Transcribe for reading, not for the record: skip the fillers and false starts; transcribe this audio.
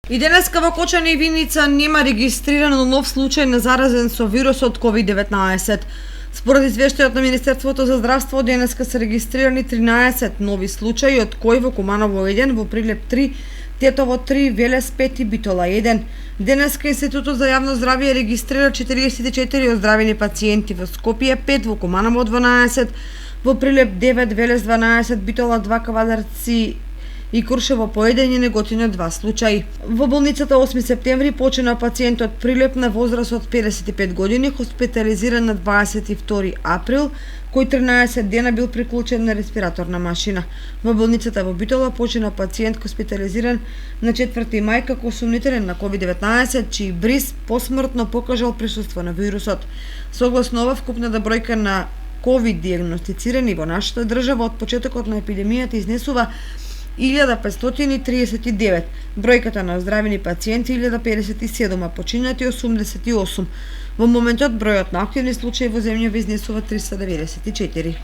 И денеска во Кочани и Виница нема регистриран нов случај на заразен со вирусот COVID-19. Според извештајот на Министерството за здравство, денеска се регистрирани 13 нови случаи, од кои во Куманово 1, во Прилеп 3, Тетово 3, Велес 5 и Битола 1. Денеска Институтот за јавно здравје регистрира 44 оздравени пациенти во Скопје 5, во Куманово 12, во Прилеп 9, Велес 12, Битола 2, Кавадарци и Куршево по 1 и Неготино 2 случаи. Во болницата 8 септември почина пациент од Прилеп на возраст од 55 години, хоспитализиран на 22 април, кој 13 дена бил приклучен на респираторна машина. Во болницата во Битола почина пациент хоспитализиран на 4 мај како сумнителен на COVID-19, чиј бриз посмртно покажал присуство на вирусот. Согласно ова, вкупната бројка на COVID диагностицирани во нашата држава од почетокот на епидемијата изнесува 1539, бројката на оздравени пациенти 1057, а починати 88. Во моментот бројот на активни случаи во земјава изнесува 394.